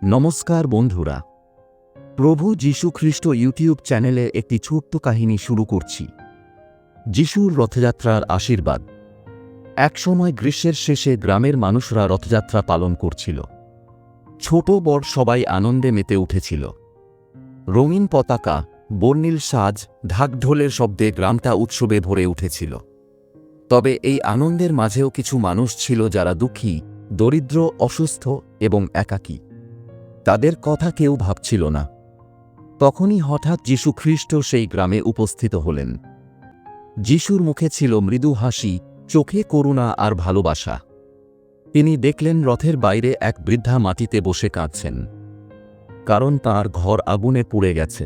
নমস্কার বন্ধুরা, প্রভু যীশু খ্রিস্ট ইউটিউব চ্যানেলে একটি ছোট্ট কাহিনী শুরু করছি। যিশুর রথযাত্রার আশীর্বাদ। একসময় গ্রীষ্মের শেষে গ্রামের মানুষরা রথযাত্রা পালন করছিল। ছোট বড় সবাই আনন্দে মেতে উঠেছিল। রঙিন পতাকা, বর্ণিল সাজ, ঢাকঢোলের শব্দে গ্রামটা উৎসবে ভরে উঠেছিল। তবে এই আনন্দের মাঝেও কিছু মানুষ ছিল যারা দুঃখী, দরিদ্র, অসুস্থ এবং একাকী। তাদের কথা কেউ ভাবছিল না। তখনই হঠাৎ যীশু খ্রিস্ট সেই গ্রামে উপস্থিত হলেন। যিশুর মুখে ছিল মৃদু হাসি, চোখে করুণা আর ভালোবাসা। তিনি দেখলেন রথের বাইরে এক বৃদ্ধা মাটিতে বসে কাঁদছেন, কারণ তার ঘর আগুনে পুড়ে গেছে।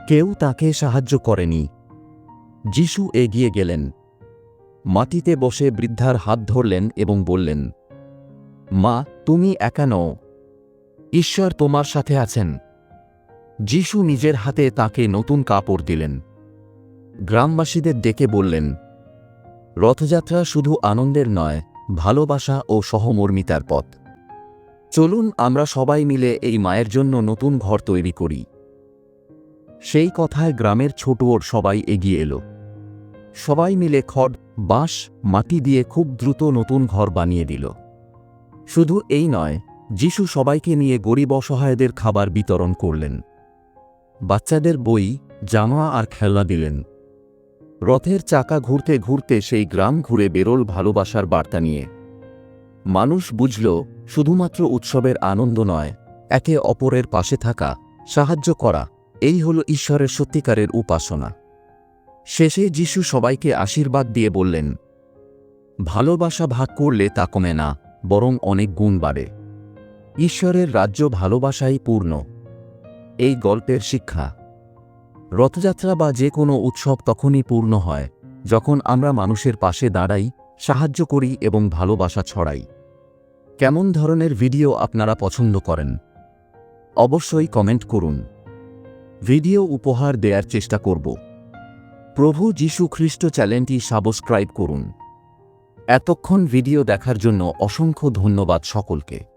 কেউ তাকে সাহায্য করেনি। যিশু এগিয়ে গেলেন, মাটিতে বসে বৃদ্ধার হাত ধরলেন এবং বললেন, মা, তুমি একা নও, ঈশ্বর তোমার সাথে আছেন। যিশু নিজের হাতে তাকে নতুন কাপড় দিলেন। গ্রামবাসীদের ডেকে বললেন, রথযাত্রা শুধু আনন্দের নয়, ভালোবাসা ও সহমর্মিতার পথ। চলুন আমরা সবাই মিলে এই মায়ের জন্য নতুন ঘর তৈরি করি। সেই কথায় গ্রামের ছোট বড় সবাই এগিয়ে এলো। সবাই মিলে খড়, বাঁশ, মাটি দিয়ে খুব দ্রুত নতুন ঘর বানিয়ে দিল। শুধু এই নয়, যিশু সবাইকে নিয়ে গরিব অসহায়দের খাবার বিতরণ করলেন। বাচ্চাদের বই, জামা আর খেলনা দিলেন। রথের চাকা ঘুরতে ঘুরতে সেই গ্রাম ঘুরে বেরোল ভালোবাসার বার্তা নিয়ে। মানুষ বুঝল, শুধুমাত্র উৎসবের আনন্দ নয়, একে অপরের পাশে থাকা, সাহায্য করা, এই হল ঈশ্বরের সত্যিকারের উপাসনা। শেষে যিশু সবাইকে আশীর্বাদ দিয়ে বললেন, ভালোবাসা ভাগ করলে তা কমে না, বরং অনেক গুণ বাড়ে। ঈশ্বরের রাজ্য ভালোবাসাই পূর্ণ। এই গল্পের শিক্ষা, রথযাত্রা বা যে কোনো উৎসব তখনই পূর্ণ হয় যখন আমরা মানুষের পাশে দাঁড়াই, সাহায্য করি এবং ভালোবাসা ছড়াই। কেমন ধরনের ভিডিও আপনারা পছন্দ করেন? অবশ্যই কমেন্ট করুন। ভিডিও উপহার দেওয়ার চেষ্টা করব। প্রভু যীশু খ্রিস্ট চ্যানেলটি সাবস্ক্রাইব করুন। এতক্ষণ ভিডিও দেখার জন্য অসংখ্য ধন্যবাদ সকলকে।